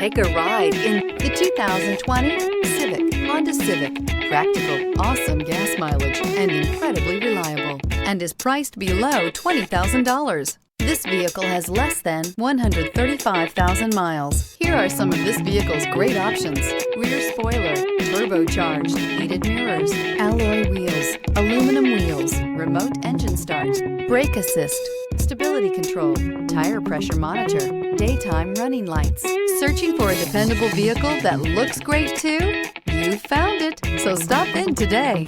Take a ride in the 2020 Honda Civic. Practical, awesome gas mileage, and incredibly reliable, and is priced below $20,000. This vehicle has less than 135,000 miles. Here are some of this vehicle's great options: rear spoiler, turbocharged, heated mirrors, alloy wheels, aluminum wheels, remote engine start, brake assist, stability control, tire pressure monitor, daytime running lights. Searching for a dependable vehicle that looks great too? You found it, so stop in today.